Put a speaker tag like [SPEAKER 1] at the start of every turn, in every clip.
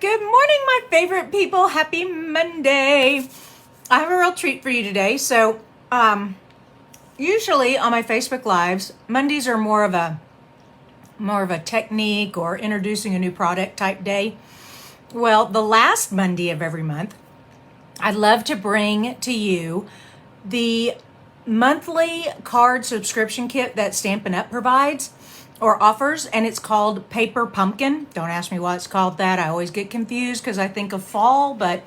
[SPEAKER 1] Good morning, my favorite people. Happy Monday. I have a real treat for you today. So, usually on my Facebook Lives, Mondays are more of a technique or introducing a new product type day. Well, the last Monday of every month, I'd love to bring to you the monthly card subscription kit that Stampin' Up! Provides or offers, and it's called Paper Pumpkin. Don't ask me why it's called that. I always get confused because I think of fall, but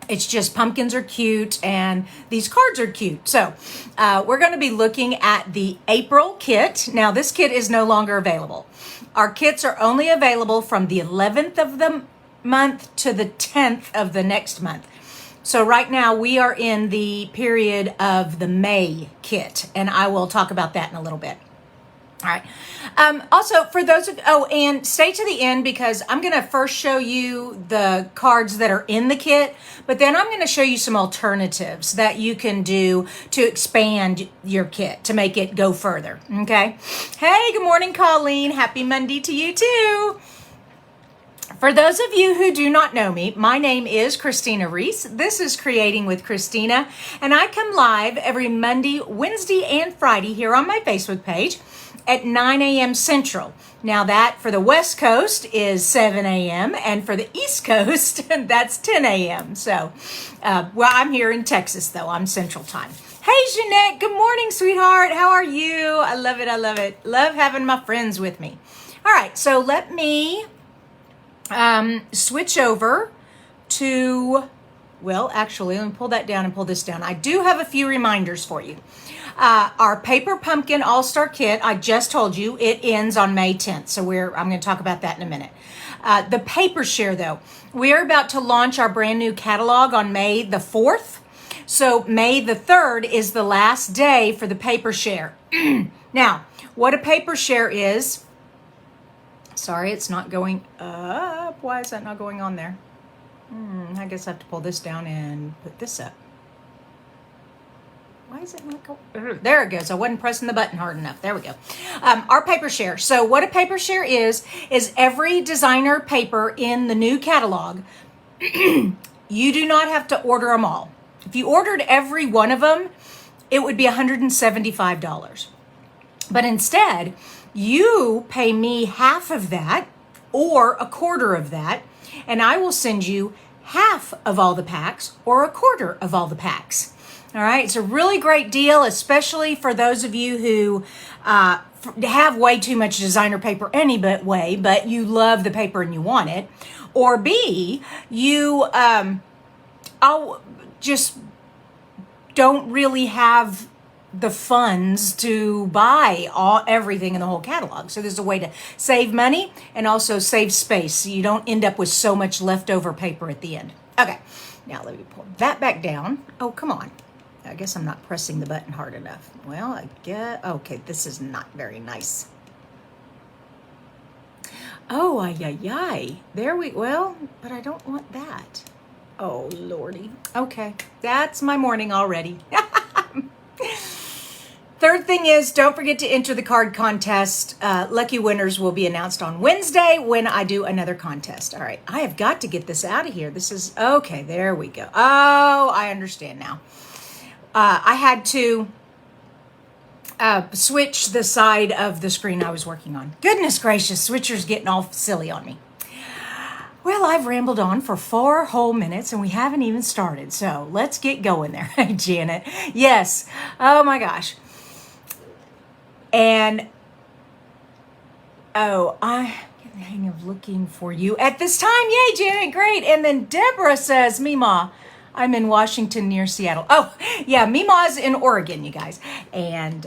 [SPEAKER 1] it's just pumpkins are cute and these cards are cute. So we're going to be looking at the April kit. Now this kit is no longer available. Our kits are only available from the 11th of the month to the 10th of the next month. So right now we are in the period of the May kit, and I will talk about that in a little bit. All right. Also, for those of, and stay to the end because I'm going to first show you the cards that are in the kit, but then I'm going to show you some alternatives that you can do to expand your kit to make it go further. Okay. Hey, good morning, Colleen. Happy Monday to you too. For those of you who do not know me, my name is Kristina Reese. This is Creating with Kristina, and I come live every Monday, Wednesday, and Friday here on my Facebook page at 9 a.m. Central. Now that for the West Coast is 7 a.m. and for the East Coast, that's 10 a.m. So, well, I'm here in Texas though. I'm Central Time. Hey, Jeanette. Good morning, sweetheart. How are you? I love it. I love it. Love having my friends with me. All right. So let me switch over to, well, actually, let me pull that down and pull this down. I do have a few reminders for you. Our Paper Pumpkin All-Star Kit, I just told you, it ends on May 10th. So I'm going to talk about that in a minute. The Paper Share, though, we're about to launch our brand new catalog on May the 4th. So May the 3rd is the last day for the Paper Share. Now, what a Paper Share is, sorry, it's not going up. Why is that not going on there? I guess I have to pull this down and put this up. Why is it not going? There it goes. I wasn't pressing the button hard enough. There we go. Our Paper Share. So what a Paper Share is every designer paper in the new catalog, you do not have to order them all. If you ordered every one of them, it would be $175. But instead, you pay me half of that or a quarter of that, and I will send you half of all the packs or a quarter of all the packs. All right, it's a really great deal, especially for those of you who have way too much designer paper anyway, but you love the paper and you want it. Or B, you just don't really have the funds to buy everything in the whole catalog. So there's a way to save money and also save space so you don't end up with so much leftover paper at the end. Okay, now let me pull that back down. Oh, come on. I guess I'm not pressing the button hard enough. Well, I get, okay, this is not very nice. Oh, ay. There well, but I don't want that. Oh, Lordy. Okay, that's my morning already. Third thing is, don't forget to enter the card contest. Lucky winners will be announced on Wednesday when I do another contest. All right, I have got to get this out of here. This is, okay, there we go. Oh, I understand now. I had to switch the side of the screen I was working on. Goodness gracious, switcher's getting all silly on me. Well, I've rambled on for 4 whole minutes and we haven't even started. So let's get going there. Hey, Janet. Yes. Oh my gosh. And, I get the hang of looking for you at this time. Yay, Janet. Great. And then Deborah says, Mima, I'm in Washington near Seattle. Oh, yeah, Mima's in Oregon, you guys. And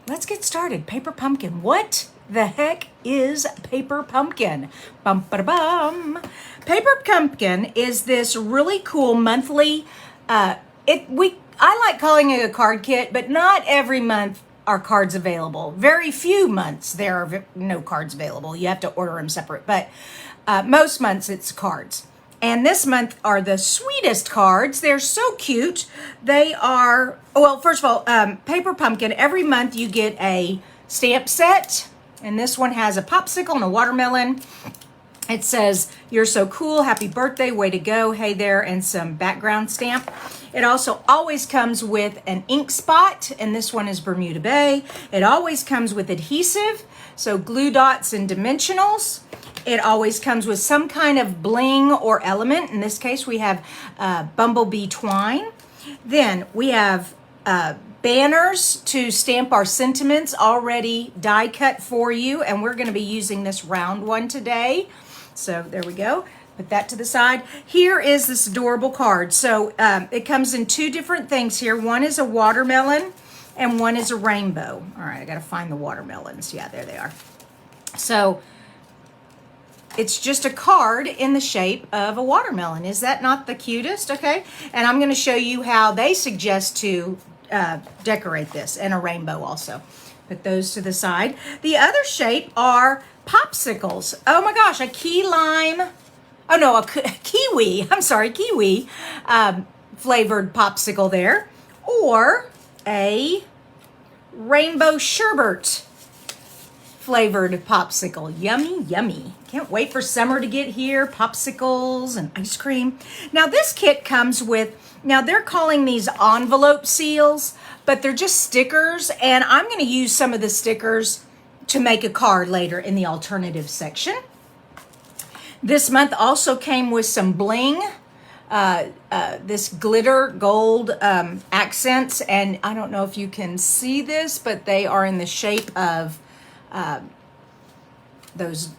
[SPEAKER 1] let's get started. Paper Pumpkin. What the heck is Paper Pumpkin? Bum-ba-da-bum. Paper Pumpkin is this really cool monthly, I like calling it a card kit, but not every month are cards available. Very few months there are no cards available. You have to order them separate, but most months it's cards. And this month are the sweetest cards. They're so cute. They are, well, first of all, Paper Pumpkin, every month you get a stamp set. And this one has a popsicle and a watermelon. It says, "You're so cool, happy birthday, way to go, hey there," and some background stamp. It also always comes with an ink spot, and this one is Bermuda Bay. It always comes with adhesive, so glue dots and dimensionals. It always comes with some kind of bling or element. In this case, we have bumblebee twine. Then we have banners to stamp our sentiments already die cut for you, and we're going to be using this round one today. So there we go. Put that to the side. Here is this adorable card. So it comes in two different things here. One is a watermelon and one is a rainbow. All right, I got to find the watermelons. Yeah, there they are. So it's just a card in the shape of a watermelon. Is that not the cutest? Okay. And I'm going to show you how they suggest to decorate this, and a rainbow also. Put those to the side. The other shape are popsicles. Oh my gosh, a key lime. Oh no, a kiwi. I'm sorry, kiwi flavored popsicle there. Or a rainbow sherbet flavored popsicle. Yummy, yummy. Can't wait for summer to get here. Popsicles and ice cream. Now this kit comes with, now they're calling these envelope seals, but they're just stickers, and I'm going to use some of the stickers to make a card later in the alternative section. This month also came with some bling, this glitter gold accents, and I don't know if you can see this, but they are in the shape of those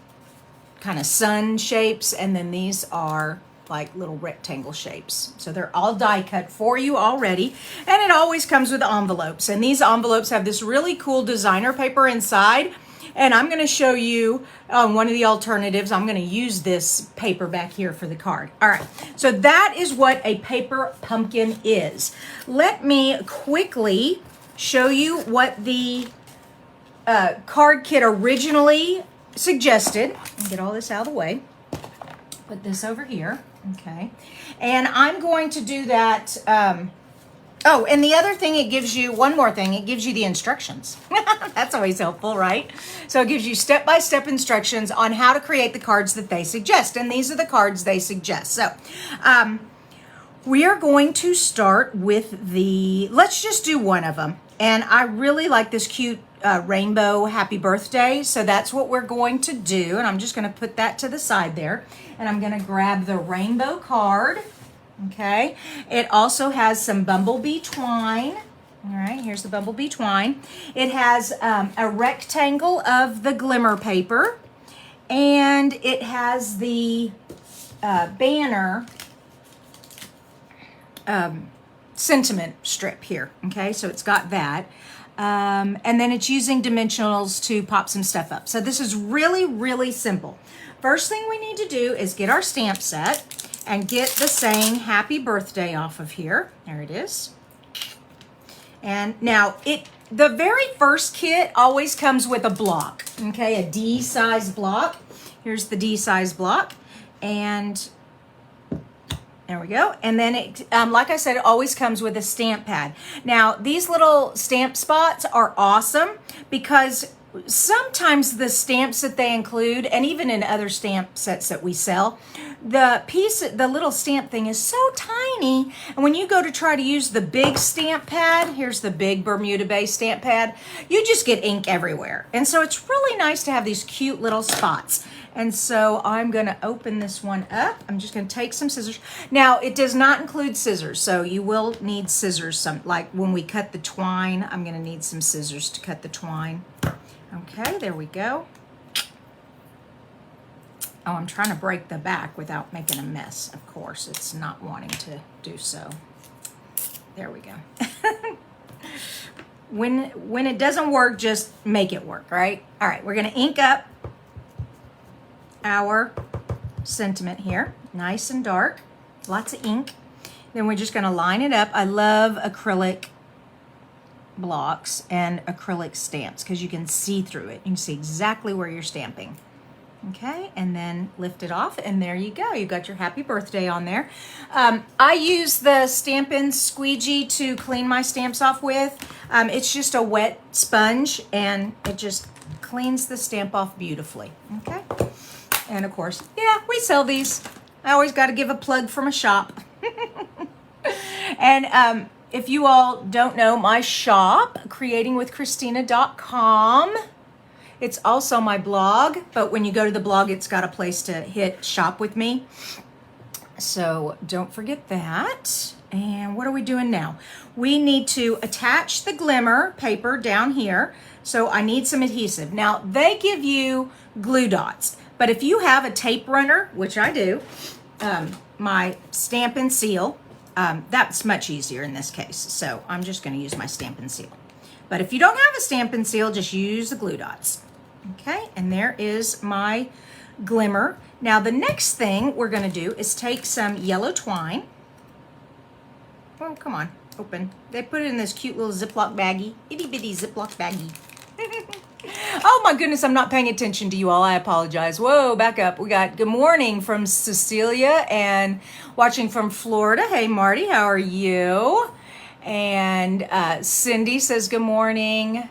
[SPEAKER 1] kind of sun shapes, and then these are like little rectangle shapes. So they're all die cut for you already, and it always comes with envelopes, and these envelopes have this really cool designer paper inside, and I'm going to show you on one of the alternatives. I'm going to use this paper back here for the card. All right, so that is what a paper pumpkin is. Let me quickly show you what the card kit originally suggested. Get all this out of the way. Put this over here. Okay. And I'm going to do that. Oh, and the other thing, it gives you one more thing. It gives you the instructions. That's always helpful, right? So it gives you step-by-step instructions on how to create the cards that they suggest. And these are the cards they suggest. So we are going to start with the, let's just do one of them. And I really like this cute rainbow happy birthday. So that's what we're going to do. And I'm just going to put that to the side there. And I'm going to grab the rainbow card. Okay. It also has some bumblebee twine. All right. Here's the bumblebee twine. It has a rectangle of the glimmer paper. And it has the banner sentiment strip here. Okay. So it's got that. And then it's using dimensionals to pop some stuff up. So this is really, really simple. First thing we need to do is get our stamp set and get the saying happy birthday off of here. There it is. And now the very first kit always comes with a block, okay, a D-size block. Here's the D-size block. And there we go. And then it, like I said, it always comes with a stamp pad. Now, these little stamp spots are awesome because sometimes the stamps that they include, and even in other stamp sets that we sell, the little stamp thing is so tiny. And when you go to try to use the big stamp pad, here's the big Bermuda Bay stamp pad, you just get ink everywhere. And so it's really nice to have these cute little spots. And so I'm going to open this one up. I'm just going to take some scissors. Now, it does not include scissors, so you will need scissors. Like when we cut the twine, I'm going to need some scissors to cut the twine. Okay, there we go. Oh, I'm trying to break the back without making a mess. Of course, it's not wanting to do so. There we go. When it doesn't work, just make it work, right? All right, we're going to ink up our sentiment here. Nice and dark. Lots of ink. Then we're just going to line it up. I love acrylic blocks and acrylic stamps because you can see through it. You can see exactly where you're stamping. Okay, and then lift it off, and there you go. You've got your happy birthday on there. I use the Stampin' Squeegee to clean my stamps off with. It's just a wet sponge, and it just cleans the stamp off beautifully. Okay, And of course, yeah, we sell these. I always got to give a plug for my shop. And if you all don't know my shop, creatingwithkristina.com. It's also my blog, but when you go to the blog, it's got a place to hit shop with me. So don't forget that. And what are we doing now? We need to attach the glimmer paper down here. So I need some adhesive. Now they give you glue dots, but if you have a tape runner, which I do, my Stamp and Seal, that's much easier in this case. So I'm just going to use my Stamp and Seal. But if you don't have a Stamp and Seal, just use the glue dots. Okay, and there is my glimmer. Now the next thing we're going to do is take some yellow twine. Oh, come on, open. They put it in this cute little Ziploc baggie, itty bitty Ziploc baggie. Oh my goodness, I'm not paying attention to you all. I apologize. Whoa, back up. We got good morning from Cecilia and watching from Florida. Hey Marty, how are you? And Cindy says good morning.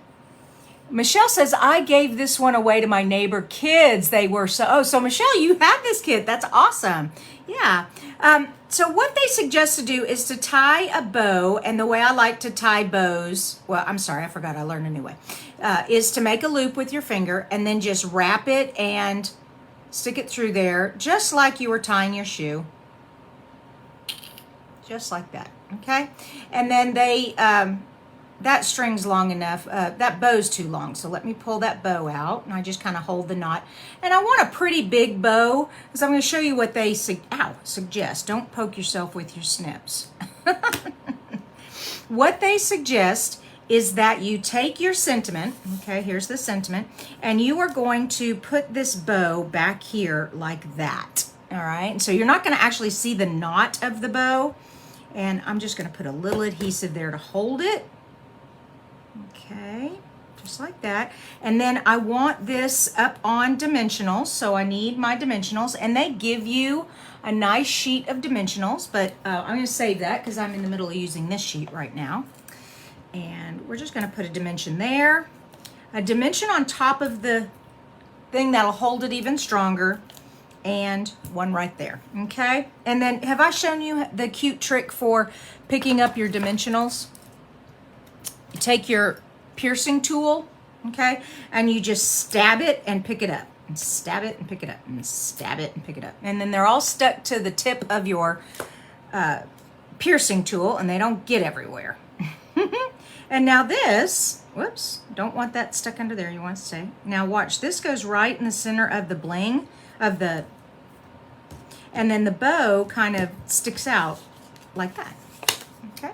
[SPEAKER 1] Michelle says, I gave this one away to my neighbor kids. They were so Michelle, you have this kit. That's awesome. Yeah. So what they suggest to do is to tie a bow, and the way I like to tie bows, well, I'm sorry, I forgot, I learned a new way, is to make a loop with your finger and then just wrap it and stick it through there, just like you were tying your shoe. Just like that, okay? And then they, that string's long enough, that bow's too long, so let me pull that bow out, and I just kind of hold the knot. And I want a pretty big bow, because I'm going to show you what they suggest. Don't poke yourself with your snips. What they suggest is that you take your sentiment, okay, here's the sentiment, and you are going to put this bow back here like that, all right? And so you're not going to actually see the knot of the bow, and I'm just going to put a little adhesive there to hold it. Okay, just like that. And then I want this up on dimensionals, so I need my dimensionals, and they give you a nice sheet of dimensionals, but I'm going to save that because I'm in the middle of using this sheet right now. And we're just going to put a dimension there, a dimension on top of the thing that'll hold it even stronger, and one right there, okay? And then have I shown you the cute trick for picking up your dimensionals? You take your piercing tool, okay, and you just stab it and pick it up, and stab it and pick it up, and stab it and pick it up. And then they're all stuck to the tip of your piercing tool, and they don't get everywhere. And now this, whoops, don't want that stuck under there, you want to stay. Now watch, this goes right in the center of the bling of the, and then the bow kind of sticks out like that, okay?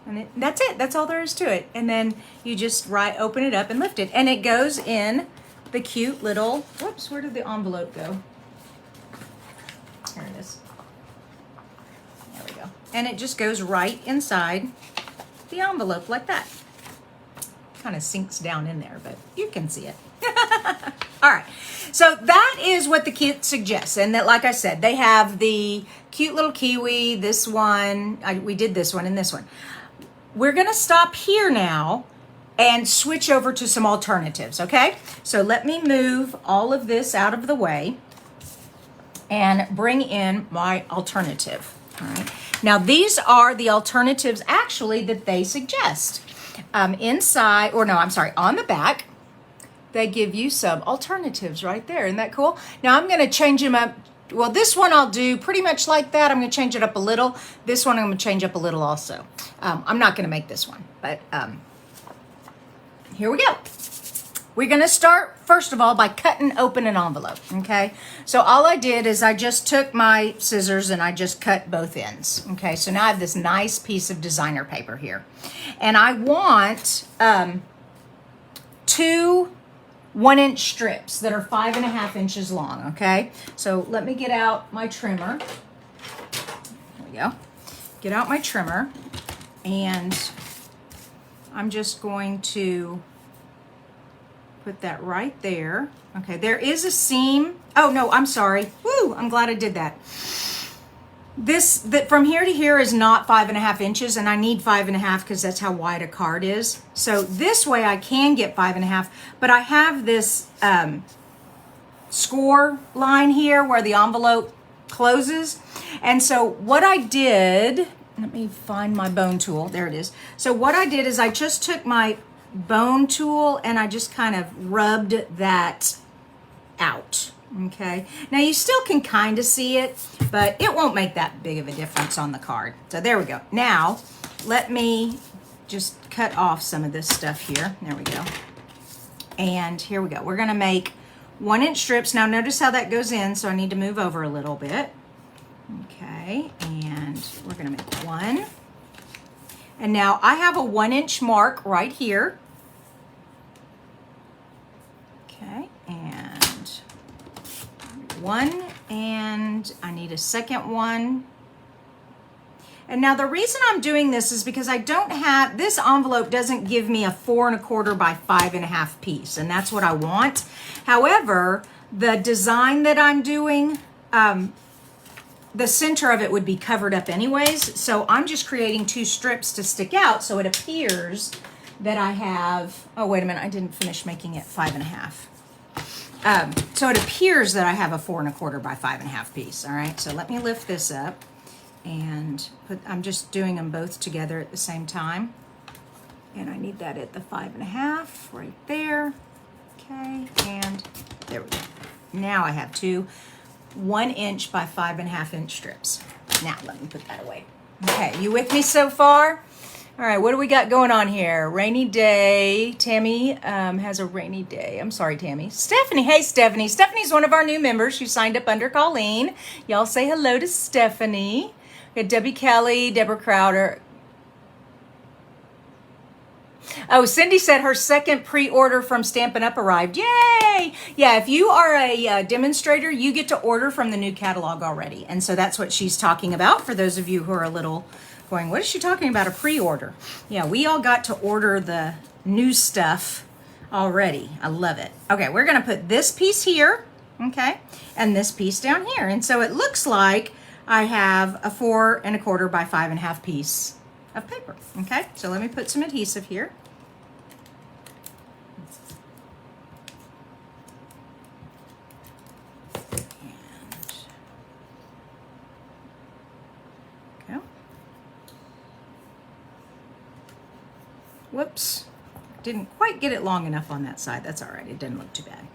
[SPEAKER 1] And that's it, that's all there is to it. And then you just open it up and lift it, and it goes in the cute little, whoops, where did the envelope go? There it is. There we go. And it just goes right inside the envelope like that. Kind of sinks down in there, but you can see it. All right, so that is what the kit suggests. And that, like I said, they have the cute little kiwi, this one, we did this one and this one. We're gonna stop here now and switch over to some alternatives, okay? So let me move all of this out of the way and bring in my alternative, all right? Now, these are the alternatives actually that they suggest. Inside, or no, I'm sorry, on the back, they give you some alternatives right there. Isn't that cool? Now, I'm going to change them up. Well, this one I'll do pretty much like that. I'm going to change it up a little. This one I'm going to change up a little also. I'm not going to make this one, but here we go. We're going to start, first of all, by cutting open an envelope, okay? So all I did is I just took my scissors and I just cut both ends, okay? So now I have this nice piece of designer paper here. And I want 2 1-inch strips that are 5.5 inches long, okay? So let me get out my trimmer. There we go. Get out my trimmer, and I'm just going to put that right there. Okay, there is a seam. Oh no, I'm sorry. Woo, I'm glad I did that. That from here to here is not 5.5 inches, and I need 5.5 because that's how wide a card is. So this way I can get 5.5, but I have this score line here where the envelope closes. And so what I did, let me find my bone tool. There it is. So what I did is I just took my bone tool and I just kind of rubbed that out. Okay. Now you still can kind of see it, but it won't make that big of a difference on the card. So there we go. Now let me just cut off some of this stuff here. There we go. And here we go. We're going to make 1-inch strips. Now notice how that goes in, so I need to move over a little bit. Okay, and we're going to make one. And now I have a 1-inch mark right here. Okay, and one, and I need a second one. And now the reason I'm doing this is because I don't have, this envelope doesn't give me a 4 1/4 by 5 1/2 piece, and that's what I want. However, the design that I'm doing, the center of it would be covered up anyways, so I'm just creating 2 strips to stick out so it appears that I have, oh wait a minute, I didn't finish making it 5 1/2. So it appears that I have a 4 1/4 by 5 1/2 piece. All right, so let me lift this up and I'm just doing them both together at the same time. And I need that at the 5 1/2 right there. Okay, and there we go. Now I have 2 1-inch by 5 1/2 inch strips. Now let me put that away. Okay, you with me so far? All right, what do we got going on here? Rainy day. Tammy has a rainy day. I'm sorry, Tammy. Stephanie, hey Stephanie. Stephanie's one of our new members. She signed up under Colleen. Y'all say hello to Stephanie. We got Debbie Kelly, Deborah Crowder. Oh, Cindy said her second pre-order from Stampin' Up! Arrived. Yay! Yeah, if you are a demonstrator, you get to order from the new catalog already. And so that's what she's talking about for those of you who are a little going, what is she talking about, a pre-order? Yeah, we all got to order the new stuff already. I love it. Okay, we're going to put this piece here, okay, and this piece down here. And so it looks like I have a 4 1/4 by 5 1/2 piece of paper. Okay, so let me put some adhesive here. And go. Whoops, didn't quite get it long enough on that side. That's all right, it didn't look too bad.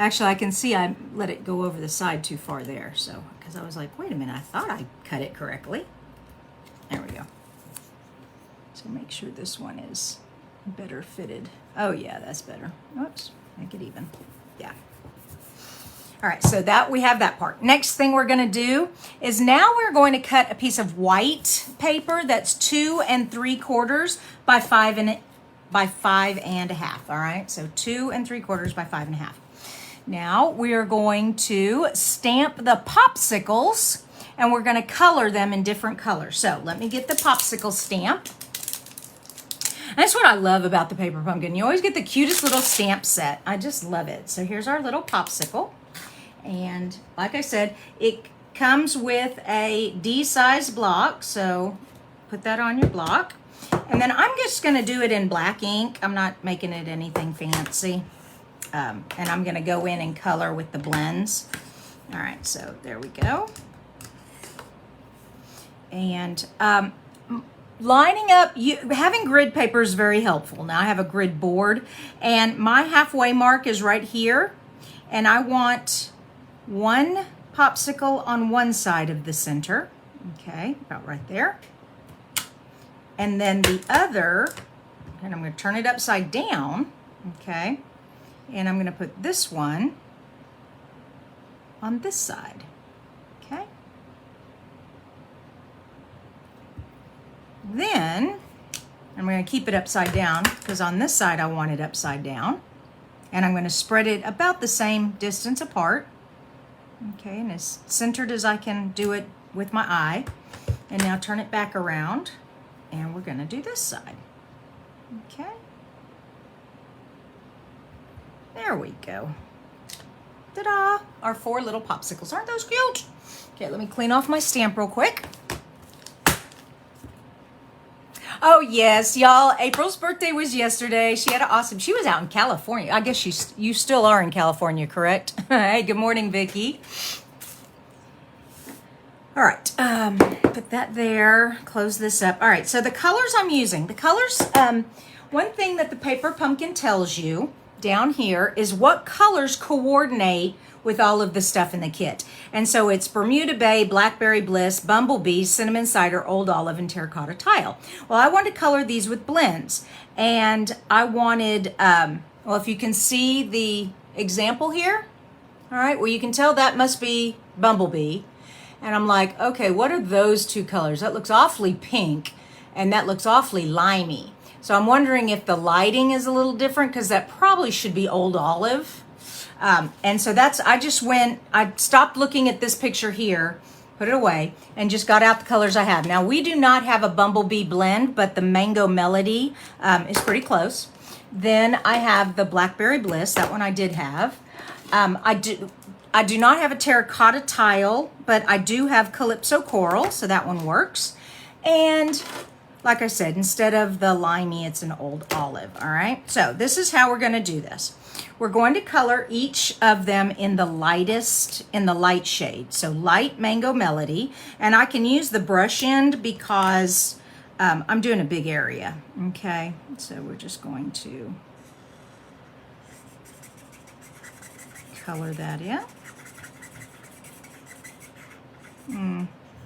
[SPEAKER 1] Actually, I can see I let it go over the side too far there. So, because I was like, wait a minute, I thought I cut it correctly. There we go. So make sure this one is better fitted. Oh yeah, that's better. Oops, make it even. Yeah. All right, so that we have that part. Next thing we're gonna do is now we're going to cut a piece of white paper that's 2 3/4 by 5 1/2. All right, so 2 3/4 by 5 1/2. Now we are going to stamp the popsicles and we're going to color them in different colors. So let me get the popsicle stamp. And that's what I love about the paper pumpkin. You always get the cutest little stamp set. I just love it. So here's our little popsicle. And like I said, it comes with a D-size block. So put that on your block. And then I'm just going to do it in black ink. I'm not making it anything fancy. And I'm going to go in and color with the blends. All right, so there we go. And lining up, having grid paper is very helpful. Now I have a grid board, and my halfway mark is right here. And I want one popsicle on one side of the center. Okay, about right there. And then the other, and I'm going to turn it upside down. Okay. And I'm going to put this one on this side, okay? Then I'm going to keep it upside down because on this side I want it upside down. And I'm going to spread it about the same distance apart, okay, and as centered as I can do it with my eye. And now turn it back around, and we're going to do this side, okay? There we go. Ta-da! Our 4 little popsicles. Aren't those cute? Okay, let me clean off my stamp real quick. Oh yes, y'all. April's birthday was yesterday. She had an awesome. She was out in California. I guess you still are in California, correct? Hey, good morning, Vicki. All right, put that there. Close this up. All right. So the colors I'm using. The colors. One thing that the paper pumpkin tells you down here is what colors coordinate with all of the stuff in the kit. And so it's Bermuda Bay, Blackberry Bliss, Bumblebee, Cinnamon Cider, Old Olive, and Terracotta Tile. Well, I wanted to color these with blends. And I wanted, well, if you can see the example here, all right, well, you can tell that must be Bumblebee. And I'm like, okay, what are those two colors? That looks awfully pink, and that looks awfully limey. So I'm wondering if the lighting is a little different, because that probably should be Old Olive. And so I stopped looking at this picture here, put it away, and just got out the colors I have. Now, we do not have a Bumblebee blend, but the Mango Melody is pretty close. Then I have the Blackberry Bliss. That one I did have. I do not have a Terracotta Tile, but I do have Calypso Coral, so that one works. And like I said, instead of the limey, it's an Old Olive, all right? So this is how we're gonna do this. We're going to color each of them in the light shade. So light Mango Melody, and I can use the brush end because I'm doing a big area, okay? So we're just going to color that in.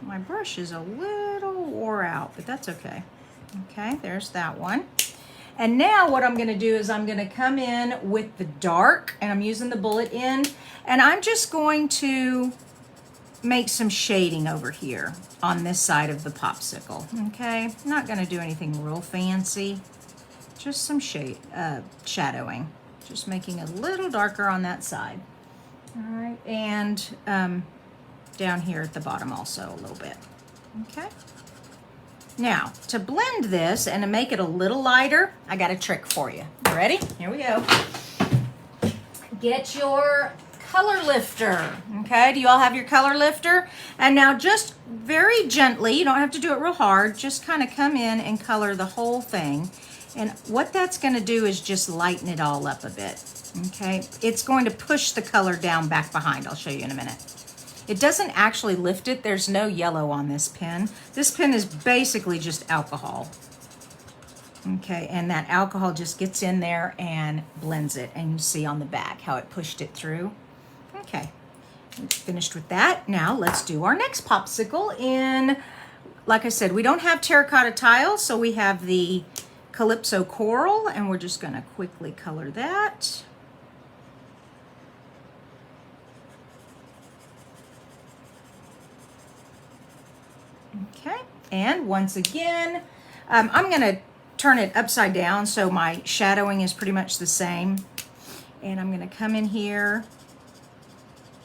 [SPEAKER 1] My brush is a little wore out, but that's okay. Okay, there's that one. And now what I'm gonna do is I'm gonna come in with the dark, and I'm using the bullet end, and I'm just going to make some shading over here on this side of the popsicle, okay? I'm not gonna do anything real fancy, just some shadowing, just making it a little darker on that side. All right, and down here at the bottom also a little bit, okay? Now, to blend this and to make it a little lighter, I got a trick for you. You ready? Here we go. Get your color lifter, okay? Do you all have your color lifter? And now just very gently, you don't have to do it real hard, just kind of come in and color the whole thing. And what that's gonna do is just lighten it all up a bit, okay? It's going to push the color down back behind. I'll show you in a minute. It doesn't actually lift it. There's no yellow on this pen. This pen is basically just alcohol. Okay, and that alcohol just gets in there and blends it. And you see on the back how it pushed it through. Okay, finished with that. Now let's do our next popsicle in, like I said, we don't have Terracotta Tile, so we have the Calypso Coral, and we're just gonna quickly color that. Okay, and once again, I'm gonna turn it upside down so my shadowing is pretty much the same. And I'm gonna come in here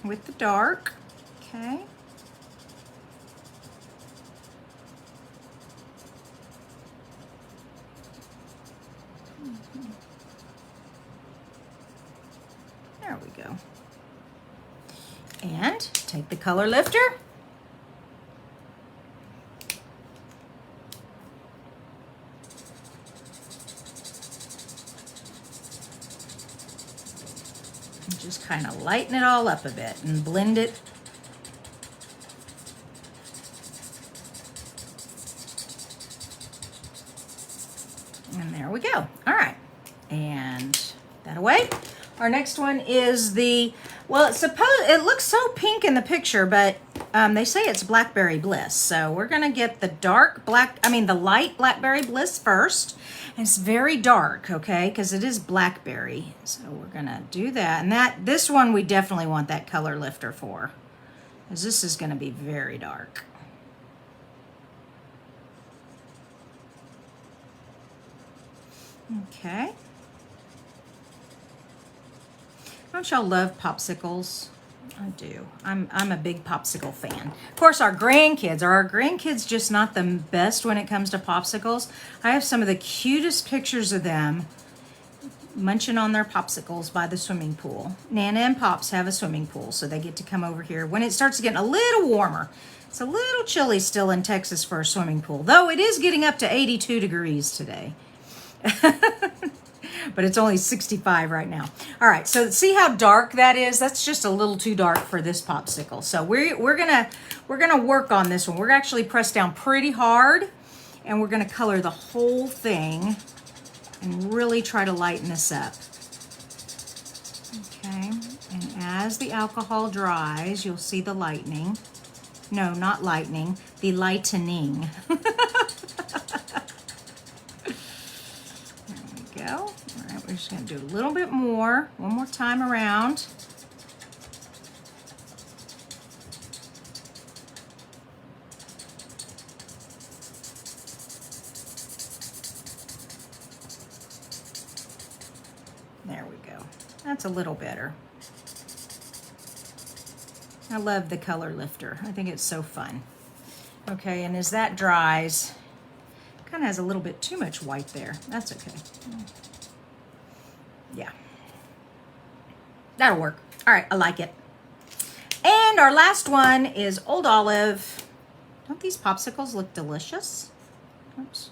[SPEAKER 1] with the dark, okay. There we go. And take the color lifter. Just kind of lighten it all up a bit and blend it. And there we go. All right. And that away. Our next one is the, well, it looks so pink in the picture, but they say it's Blackberry Bliss. So we're going to get the the light Blackberry Bliss first. And it's very dark, okay, because it is blackberry. So we're going to do that. And this one we definitely want that color lifter for, because this is going to be very dark. Okay. Don't y'all love popsicles? I do. I'm a big popsicle fan. Of course, are our grandkids just not the best when it comes to popsicles? I have some of the cutest pictures of them munching on their popsicles by the swimming pool. Nana and Pops have a swimming pool, so they get to come over here when it starts getting a little warmer. It's a little chilly still in Texas for a swimming pool, though it is getting up to 82 degrees today. But it's only 65 right now. All right, so see how dark that is? That's just a little too dark for this popsicle. So we're gonna work on this one. We're actually pressed down pretty hard, and we're gonna color the whole thing and really try to lighten this up. Okay, and as the alcohol dries, you'll see the lightening. No, not lightning, the lightening. There we go. All right, we're just gonna do a little bit more, one more time around. There we go. That's a little better. I love the color lifter. I think it's so fun. Okay, and as that dries, kind of has a little bit too much white there. That's okay. Yeah. That'll work. All right, I like it. And our last one is Old Olive. Don't these popsicles look delicious? Oops.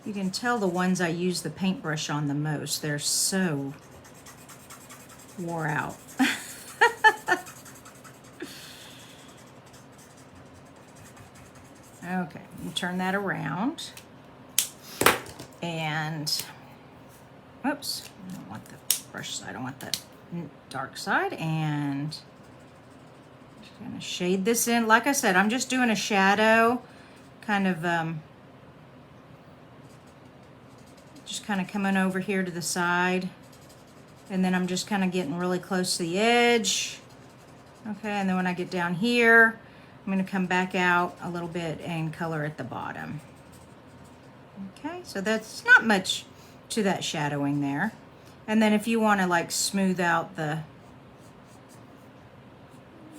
[SPEAKER 1] You can tell the ones I use the paintbrush on the most. They're so wore out. Okay, you turn that around. And, oops, I don't want the brush side, I want the dark side. And just gonna shade this in. Like I said, I'm just doing a shadow, kind of, just kind of coming over here to the side. And then I'm just kind of getting really close to the edge. Okay, and then when I get down here, I'm going to come back out a little bit and color at the bottom. Okay, so that's not much to that shadowing there. And then if you want to like smooth out the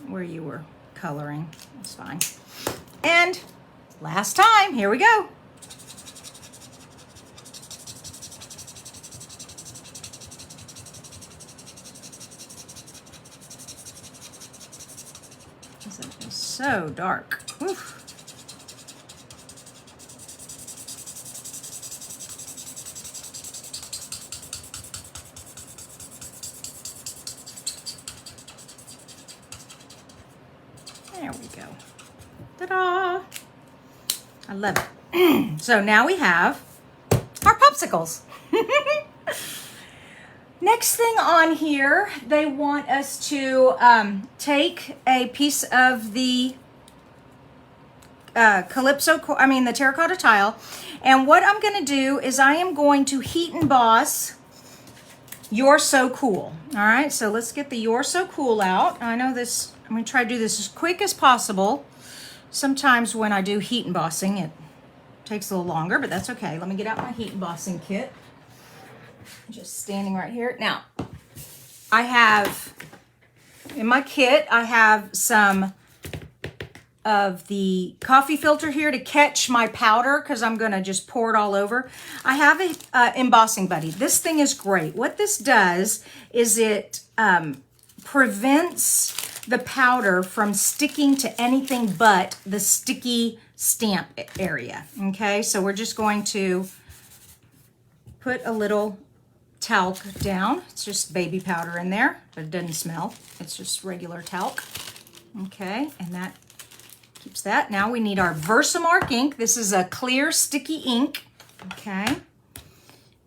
[SPEAKER 1] where you were coloring, that's fine. And last time, here we go. It's so dark. Oof. There we go. Ta-da! I love it. So now we have our popsicles. Next thing on here, they want us to take a piece of the the terracotta tile, and what I'm going to do is I am going to heat emboss You're So Cool. All right, so let's get the You're So Cool out. I know this, I'm going to try to do this as quick as possible. Sometimes when I do heat embossing, it takes a little longer, but that's okay. Let me get out my heat embossing kit. Just standing right here. Now, I have, in my kit, I have some of the coffee filter here to catch my powder because I'm going to just pour it all over. I have a Embossing Buddy. This thing is great. What this does is it prevents the powder from sticking to anything but the sticky stamp area. Okay, so we're just going to put a little talc down. It's just baby powder in there, but it doesn't smell. It's just regular talc. Okay, and that keeps that. Now we need our Versamark ink. This is a clear sticky ink. Okay,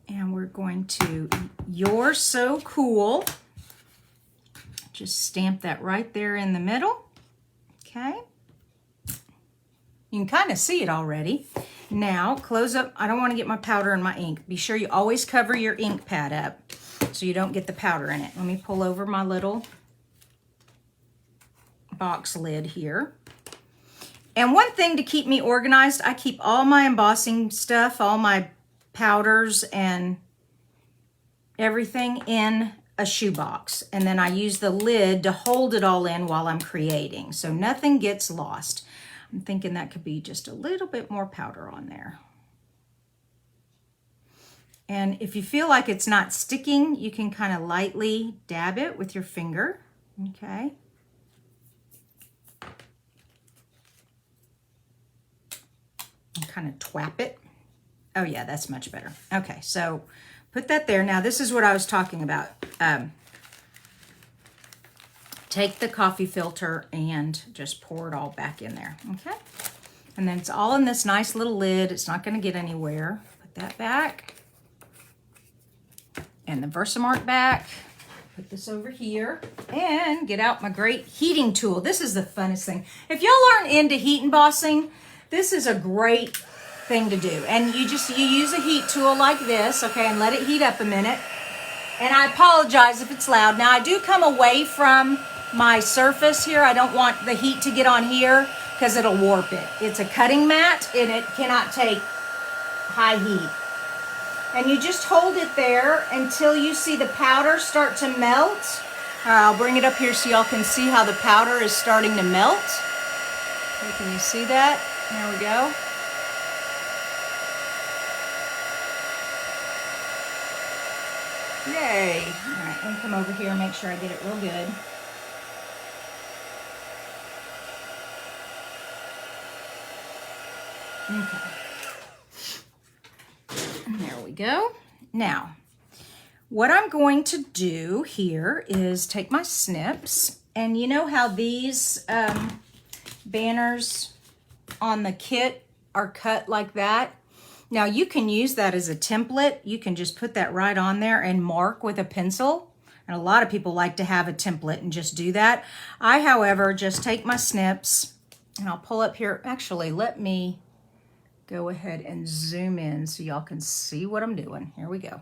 [SPEAKER 1] and we're going to You're So Cool. Just stamp that right there in the middle. Okay, you can kind of see it already. Now, close up. I don't want to get my powder in my ink. Be sure you always cover your ink pad up so you don't get the powder in it. Let me pull over my little box lid here. And one thing to keep me organized, I keep all my embossing stuff, all my powders and everything in a shoebox. And then I use the lid to hold it all in while I'm creating, so nothing gets lost. I'm thinking that could be just a little bit more powder on there. And if you feel like it's not sticking, you can kind of lightly dab it with your finger. Okay. and kind of twap it. Oh yeah, that's much better. Okay, so put that there. Now this is what I was talking about. Take the coffee filter and just pour it all back in there, okay? And then it's all in this nice little lid. It's not gonna get anywhere. Put that back. And the Versamark back. Put this over here and get out my great heating tool. This is the funnest thing. If y'all aren't into heat embossing, this is a great thing to do. And you use a heat tool like this, okay, and let it heat up a minute. And I apologize if it's loud. Now I do come away from my surface here. I don't want the heat to get on here because it'll warp it. It's a cutting mat and it cannot take high heat. And you just hold it there until you see the powder start to melt. I'll bring it up here so y'all can see how the powder is starting to melt. Okay, can you see that? There we go. Yay. All right, let me come over here and make sure I get it real good. Okay. There we go. Now, what I'm going to do here is take my snips, and you know how these banners on the kit are cut like that? Now you can use that as a template. You can just put that right on there and mark with a pencil. And a lot of people like to have a template and just do that. I, however, just take my snips and I'll pull up here. Actually, let me go ahead and zoom in so y'all can see what I'm doing. Here we go.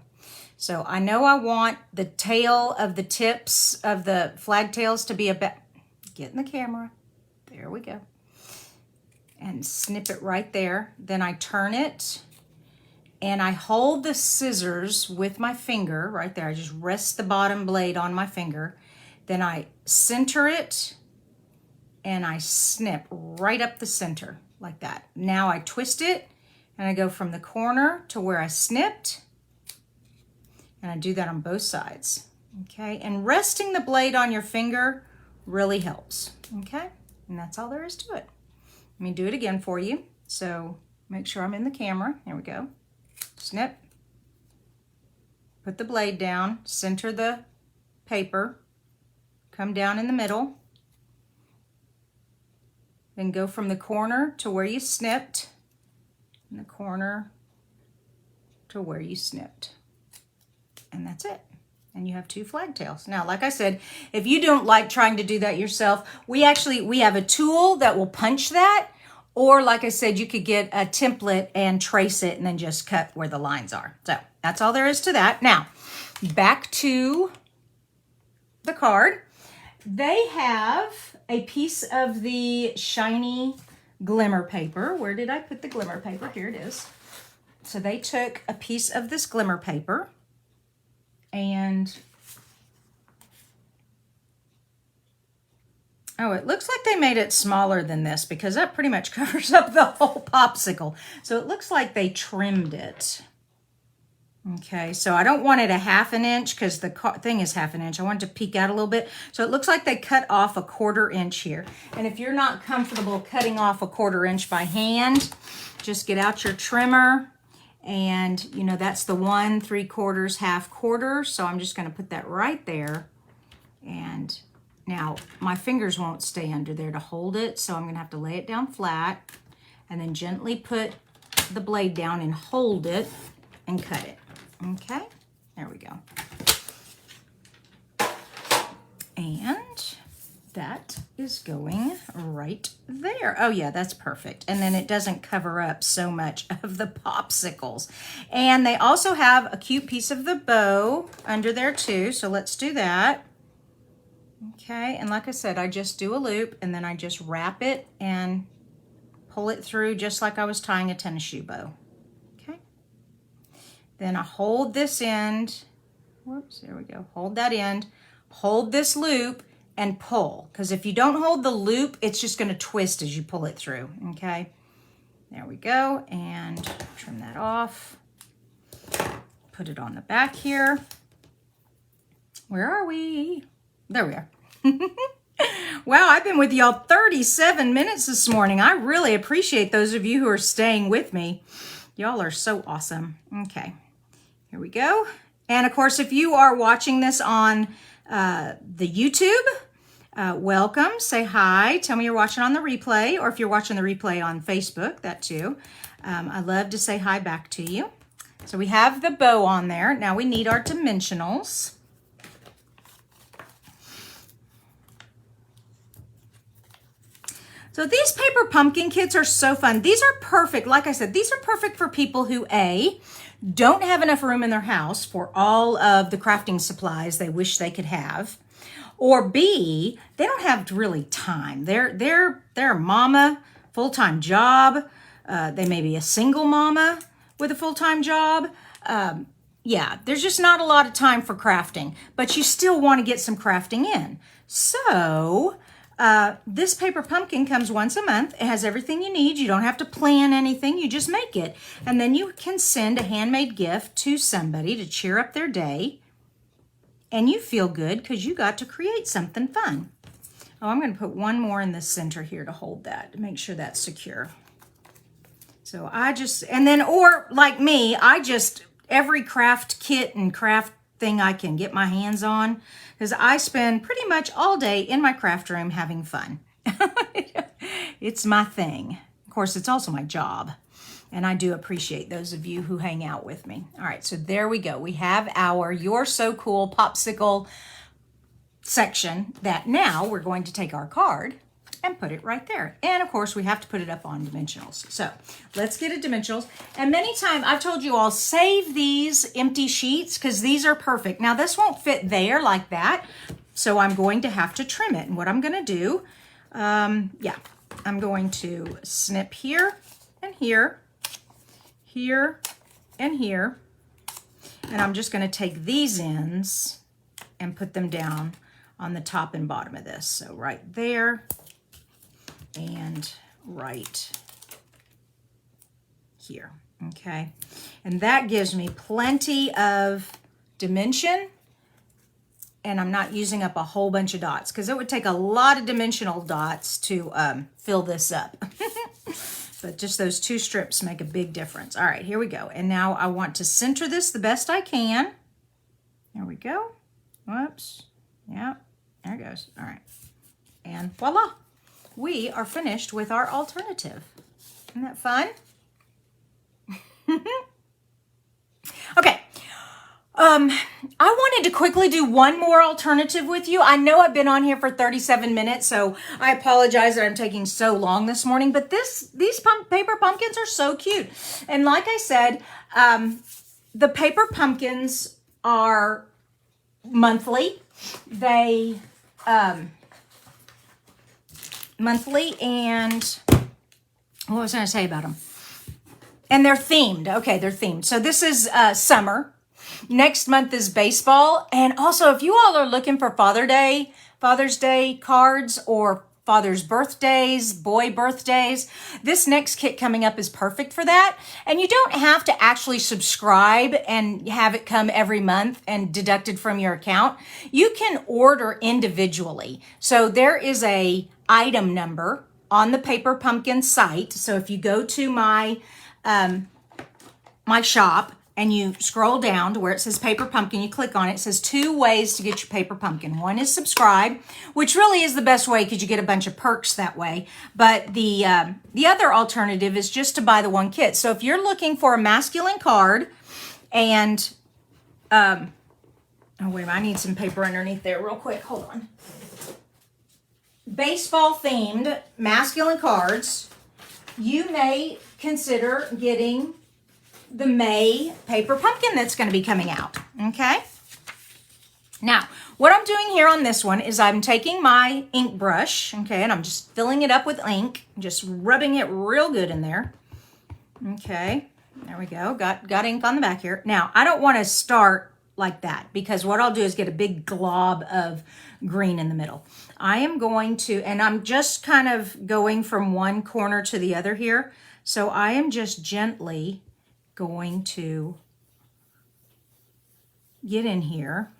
[SPEAKER 1] So I know I want the tail of the tips of the flag tails to be about, get in the camera. There we go. And snip it right there. Then I turn it and I hold the scissors with my finger right there. I just rest the bottom blade on my finger. Then I center it and I snip right up the center like that. Now I twist it and I go from the corner to where I snipped, and I do that on both sides, okay? And resting the blade on your finger really helps, okay? And that's all there is to it. Let me do it again for you. So make sure I'm in the camera. Here we go. Snip, put the blade down, center the paper, come down in the middle, then go from the corner to where you snipped, and the corner to where you snipped. And that's it. And you have two flag tails. Now, like I said, if you don't like trying to do that yourself, we have a tool that will punch that. Or like I said, you could get a template and trace it and then just cut where the lines are. So that's all there is to that. Now, back to the card. They have a piece of the shiny glimmer paper. Where did I put the glimmer paper? Here it is. So they took a piece of this glimmer paper and oh, it looks like they made it smaller than this because that pretty much covers up the whole popsicle. So it looks like they trimmed it. Okay, so I don't want it a 1/2 inch because the thing is 1/2 inch. I want it to peek out a little bit. So it looks like they cut off a 1/4 inch here. And if you're not comfortable cutting off a 1/4 inch by hand, just get out your trimmer. And you know, that's the 1 3/4, 1/2. So I'm just gonna put that right there. And now my fingers won't stay under there to hold it. So I'm gonna have to lay it down flat and then gently put the blade down and hold it and cut it. Okay, there we go. And that is going right there. Oh yeah, that's perfect. And then it doesn't cover up so much of the popsicles. And they also have a cute piece of the bow under there too. So let's do that. Okay, and like I said, I just do a loop and then I just wrap it and pull it through just like I was tying a tennis shoe bow. Then I hold this end, whoops, there we go, hold that end, hold this loop and pull. Because if you don't hold the loop, it's just gonna twist as you pull it through, okay? There we go, and trim that off. Put it on the back here. Where are we? There we are. Wow, I've been with y'all 37 minutes this morning. I really appreciate those of you who are staying with me. Y'all are so awesome. Okay, here we go. And of course, if you are watching this on the YouTube, welcome. Say hi. Tell me you're watching on the replay, or if you're watching the replay on Facebook, that too. I love to say hi back to you. So we have the bow on there. Now we need our dimensionals. So these paper pumpkin kits are so fun. These are perfect. Like I said, these are perfect for people who, A, don't have enough room in their house for all of the crafting supplies they wish they could have, or B, they don't have really time. They're a mama, full-time job. They may be a single mama with a full-time job. Yeah, there's just not a lot of time for crafting, but you still want to get some crafting in. So this paper pumpkin comes once a month. It has everything you need. You don't have to plan anything. You just make it. And then you can send a handmade gift to somebody to cheer up their day. And you feel good because you got to create something fun. Oh, I'm going to put one more in the center here to hold that, to make sure that's secure. So I just, and then, or like me, every craft kit and craft thing I can get my hands on, because I spend pretty much all day in my craft room having fun. It's my thing. Of course, it's also my job. And I do appreciate those of you who hang out with me. All right, so there we go. We have our You're So Cool popsicle section that now we're going to take our card and put it right there. And of course, we have to put it up on dimensionals. So let's get a dimensionals. And many times I've told you all, save these empty sheets because these are perfect. Now this won't fit there like that. So I'm going to have to trim it. And what I'm going to do, I'm going to snip here and here, here and here. And I'm just going to take these ends and put them down on the top and bottom of this. So right there and right here, okay? And that gives me plenty of dimension, and I'm not using up a whole bunch of dots because it would take a lot of dimensional dots to fill this up. But just those two strips make a big difference. All right, here we go. And now I want to center this the best I can. There we go. Whoops. Yeah, there it goes. All right. And voila. We are finished with our alternative. Isn't that fun? Okay. I wanted to quickly do one more alternative with you. I know I've been on here for 37 minutes, so I apologize that I'm taking so long this morning, but these paper pumpkins are so cute. And like I said, the paper pumpkins are monthly. They, monthly, and what was I going to say about them? And they're themed. Okay, they're themed. So this is summer. Next month is baseball. And also, if you all are looking for Father's Day cards, or Father's birthdays, boy birthdays, this next kit coming up is perfect for that. And you don't have to actually subscribe and have it come every month and deducted from your account. You can order individually. So there is a item number on the Paper Pumpkin site. So if you go to my shop and you scroll down to where it says Paper Pumpkin, you click on it. It says 2 ways to get your Paper Pumpkin. One is subscribe, which really is the best way because you get a bunch of perks that way. But the other alternative is just to buy the one kit. So if you're looking for a masculine card and, oh wait a minute, I need some paper underneath there real quick. Hold on. Baseball themed masculine cards, you may consider getting the May Paper Pumpkin that's going to be coming out, okay? Now, what I'm doing here on this one is I'm taking my ink brush, okay, and I'm just filling it up with ink, just rubbing it real good in there. Okay, there we go. Got ink on the back here. Now, I don't want to start like that because what I'll do is get a big glob of green in the middle. I am going to, and I'm just kind of going from one corner to the other here. So I am just gently going to get in here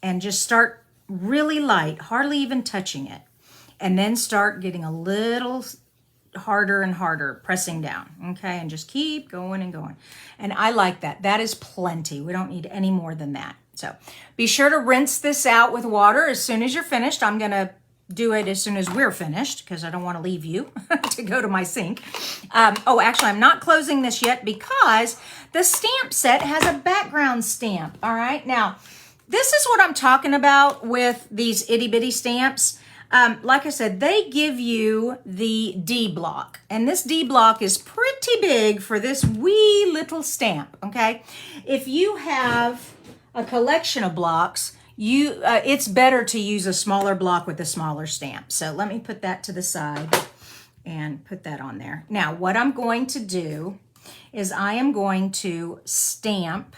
[SPEAKER 1] and just start really light, hardly even touching it. And then start getting a little harder and harder, pressing down, okay? And just keep going and going. And I like that. That is plenty. We don't need any more than that. So be sure to rinse this out with water as soon as you're finished. I'm going to do it as soon as we're finished because I don't want to leave you to go to my sink. Oh, actually, I'm not closing this yet because the stamp set has a background stamp, all right? Now, this is what I'm talking about with these itty-bitty stamps. Like I said, they give you the D block, and this D block is pretty big for this wee little stamp, okay? If you have a collection of blocks, it's better to use a smaller block with a smaller stamp. So let me put that to the side and put that on there. Now, what I'm going to do is I am going to stamp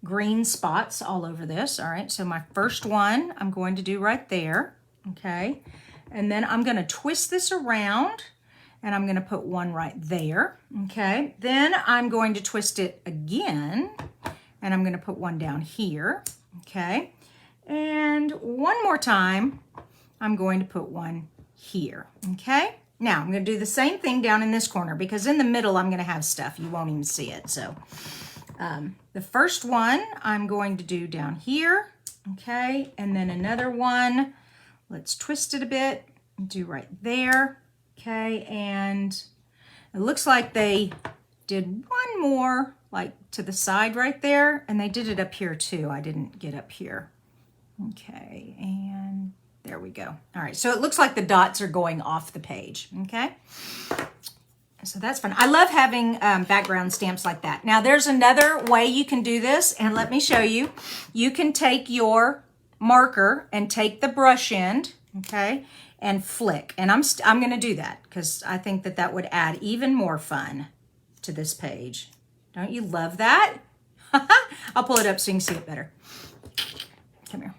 [SPEAKER 1] green spots all over this. All right, so my first one I'm going to do right there, okay? And then I'm gonna twist this around and I'm gonna put one right there, okay? Then I'm going to twist it again and I'm gonna put one down here, okay? And one more time, I'm going to put one here, okay? Now, I'm gonna do the same thing down in this corner because in the middle, I'm gonna have stuff. You won't even see it, so. The first one I'm going to do down here, okay? And then another one, let's twist it a bit, do right there, okay? And it looks like they did one more, like to the side right there, and they did it up here too. I didn't get up here. Okay, and there we go. All right, so it looks like the dots are going off the page, okay? So that's fun. I love having background stamps like that. Now there's another way you can do this, and let me show you. You can take your marker and take the brush end, okay, and flick. And I'm going to do that because I think that that would add even more fun to this page. Don't you love that? I'll pull it up so you can see it better. Come here.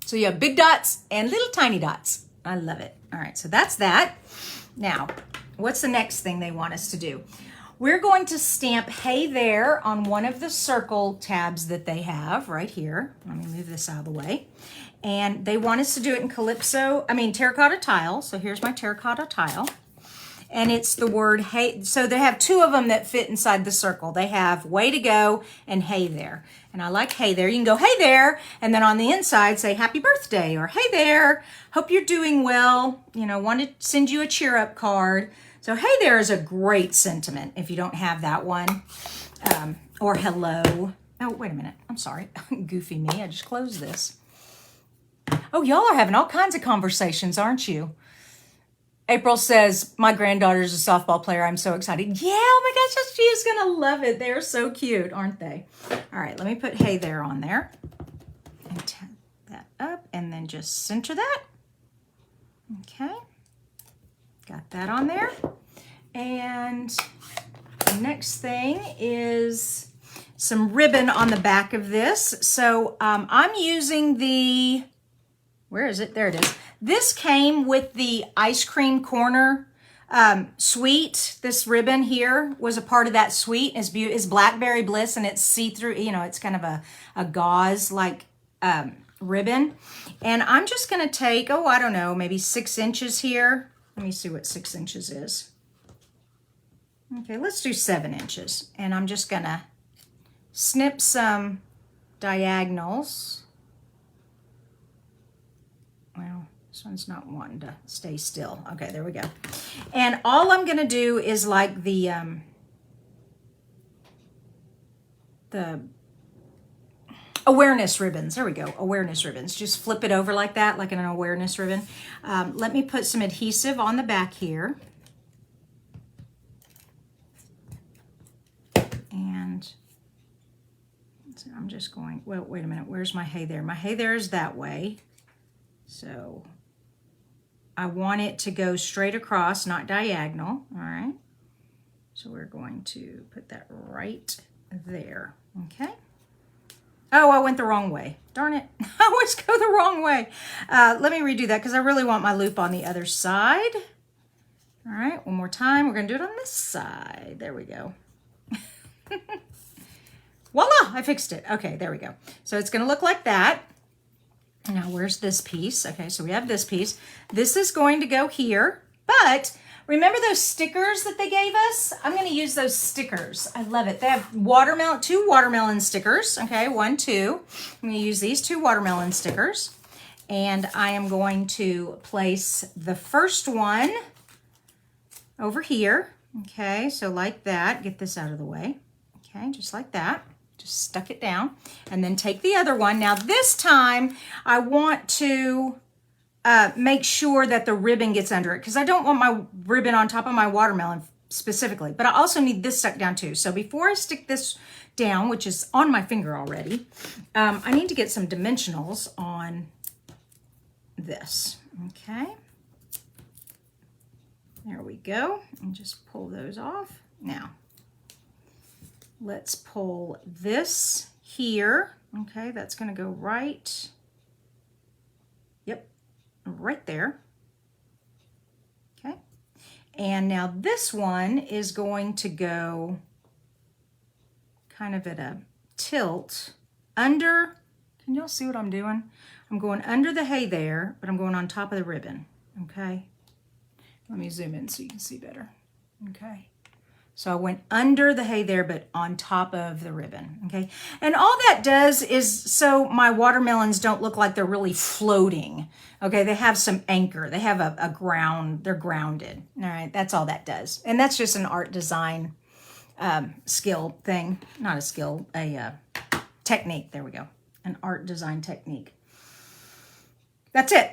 [SPEAKER 1] So you have big dots and little tiny dots. I love it. All right, so that's that. Now, what's the next thing they want us to do? We're going to stamp Hey There on one of the circle tabs that they have right here. Let me move this out of the way. And they want us to do it in terracotta tile. So here's my terracotta tile. And it's the word hey. So they have two of them that fit inside the circle. They have way to go and hey there. And I like hey there. You can go hey there. And then on the inside say happy birthday or hey there. Hope you're doing well. You know, want to send you a cheer up card. So hey there is a great sentiment if you don't have that one. Or hello. Oh, wait a minute. I'm sorry. Goofy me. I just closed this. Oh, y'all are having all kinds of conversations, aren't you? April says, my granddaughter's a softball player. I'm so excited. Yeah, oh my gosh, she is going to love it. They're so cute, aren't they? All right, let me put hey there on there. And tap that up and then just center that. Okay. Got that on there. And the next thing is some ribbon on the back of this. So I'm using the, where is it? There it is. This came with the ice cream corner suite. This ribbon here was a part of that suite. It's Blackberry Bliss, and it's see-through, you know, it's kind of a gauze-like ribbon. And I'm just going to take, oh, I don't know, maybe 6 inches here. Let me see what 6 inches is. Okay, let's do 7 inches. And I'm just going to snip some diagonals. Well, this one's not wanting to stay still. Okay, there we go. And all I'm going to do is like the awareness ribbons. There we go, awareness ribbons. Just flip it over like that, like an awareness ribbon. Let me put some adhesive on the back here. And so I'm just going, well, wait a minute. Where's my hey there? My hey there is that way. So I want it to go straight across, not diagonal, all right? So we're going to put that right there, okay? Oh, I went the wrong way. Darn it, I always go the wrong way. Let me redo that because I really want my loop on the other side. All right, one more time. We're gonna do it on this side. There we go. voila, I fixed it. Okay, there we go. So it's going to look like that. Now, where's this piece? Okay, so we have this piece. This is going to go here, but remember those stickers that they gave us? I'm going to use those stickers. I love it. They have watermelon, 2 watermelon stickers. Okay, 1, 2. I'm going to use these 2 watermelon stickers, and I am going to place the first one over here. Okay, so like that. Get this out of the way. Okay, just like that. Just stuck it down, and then take the other one. Now this time I want to make sure that the ribbon gets under it, because I don't want my ribbon on top of my watermelon specifically, but I also need this stuck down too. So before I stick this down, which is on my finger already, I need to get some dimensionals on this. Okay, there we go, and just pull those off. Now let's pull this here. Okay, that's going to go right, yep, right there. Okay, and now this one is going to go kind of at a tilt under. Can y'all see what I'm doing? I'm going under the hay there, but I'm going on top of the ribbon. Okay, let me zoom in so you can see better. Okay, so I went under the hay there, but on top of the ribbon, okay? And all that does is so my watermelons don't look like they're really floating, okay? They have some anchor. They have a ground. They're grounded, all right? That's all that does. And that's just an art design skill thing. Not a skill, a technique. There we go. An art design technique. That's it.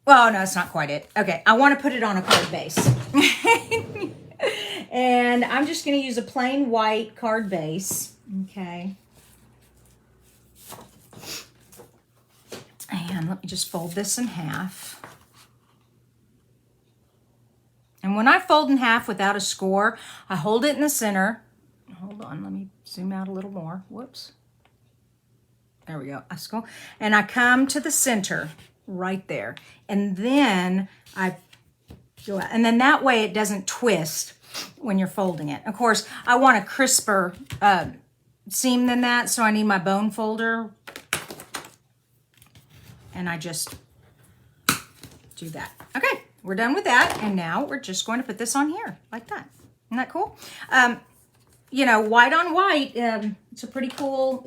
[SPEAKER 1] Well, no, it's not quite it. Okay, I want to put it on a card base. And I'm just going to use a plain white card base. Okay. And let me just fold this in half. And when I fold in half without a score, I hold it in the center. Hold on, let me zoom out a little more. Whoops. There we go. I score. And I come to the center right there. And then I go out. And then that way it doesn't twist when you're folding it. Of course, I want a crisper seam than that, so I need my bone folder. And I just do that. Okay, we're done with that. And now we're just going to put this on here like that. Isn't that cool? You know, white on white, it's a pretty cool,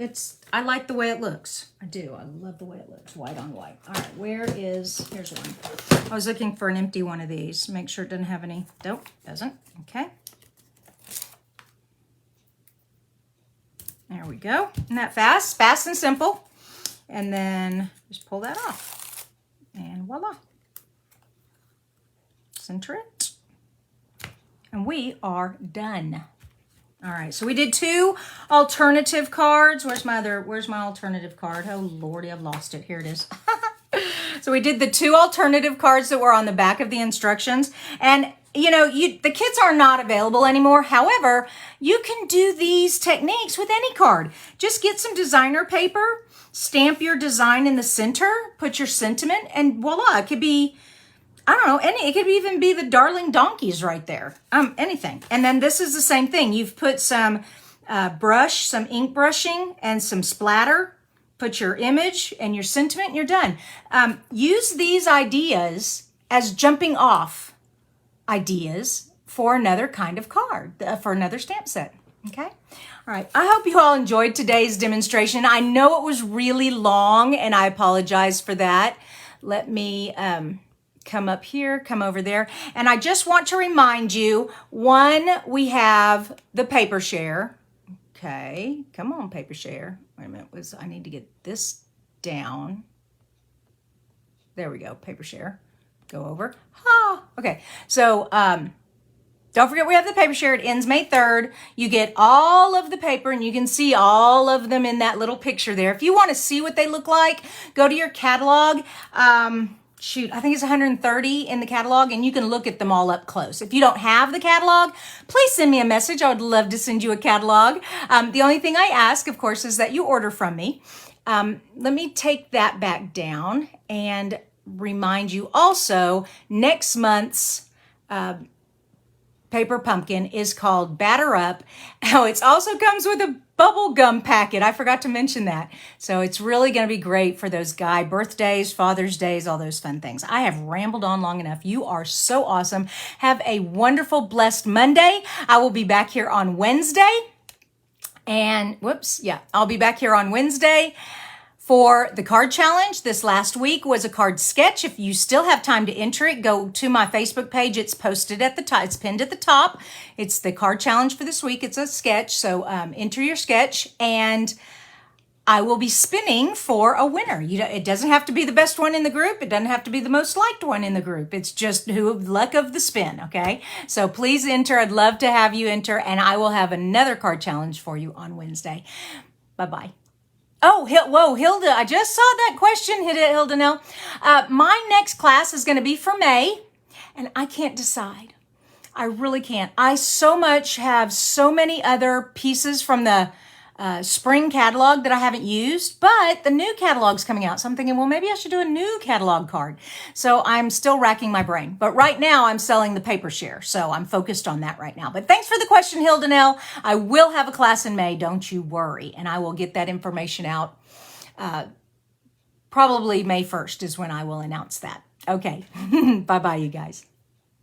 [SPEAKER 1] I like the way it looks. I do, I love the way it looks, white on white. All right, here's one. I was looking for an empty one of these. Make sure it doesn't have any, nope, doesn't, okay. There we go. Isn't that fast? Fast and simple. And then just pull that off. And voila. Center it. And we are done. All right, so we did 2 alternative cards. Where's my alternative card? Oh, Lordy, I've lost it. Here it is. So we did the 2 alternative cards that were on the back of the instructions. And, you know, the kits are not available anymore. However, you can do these techniques with any card. Just get some designer paper, stamp your design in the center, put your sentiment, and voila, it could be, I don't know, it could even be the Darling Donkeys right there. Anything. And then this is the same thing. You've put some some ink brushing and some splatter. Put your image and your sentiment and you're done. Use these ideas as jumping off ideas for another kind of card, for another stamp set. Okay? All right. I hope you all enjoyed today's demonstration. I know it was really long and I apologize for that. Let me come up here, come over there. And I just want to remind you, one, we have the paper share. Okay, come on, paper share. Wait a minute, I need to get this down. There we go, paper share. Go over. Okay, so don't forget we have the paper share. It ends May 3rd. You get all of the paper and you can see all of them in that little picture there. If you want to see what they look like, go to your catalog. Shoot, I think it's 130 in the catalog, and you can look at them all up close. If you don't have the catalog, please send me a message. I would love to send you a catalog. The only thing I ask, of course, is that you order from me. Let me take that back down and remind you also next month's paper pumpkin is called Batter Up. Oh, it also comes with a bubble gum packet. I forgot to mention that. So it's really going to be great for those guy birthdays, Father's Days, all those fun things. I have rambled on long enough. You are so awesome. Have a wonderful, blessed Monday. I will be back here on Wednesday. And I'll be back here on Wednesday for the card challenge. This last week was a card sketch. If you still have time to enter it, go to my Facebook page. It's posted at the top. It's pinned at the top. It's the card challenge for this week. It's a sketch. So enter your sketch and I will be spinning for a winner. It doesn't have to be the best one in the group. It doesn't have to be the most liked one in the group. It's just luck of the spin, okay? So please enter. I'd love to have you enter, and I will have another card challenge for you on Wednesday. Bye-bye. Oh, whoa, Hilda, I just saw that question, Hilda Nell. My next class is going to be for May, and I can't decide. I really can't. I have so many other pieces from the spring catalog that I haven't used, but the new catalog's coming out. So I'm thinking, well, maybe I should do a new catalog card. So I'm still racking my brain. But right now I'm selling the paper share. So I'm focused on that right now. But thanks for the question, Hilda Nell. I will have a class in May. Don't you worry. And I will get that information out. Probably May 1st is when I will announce that. Okay. Bye-bye, you guys.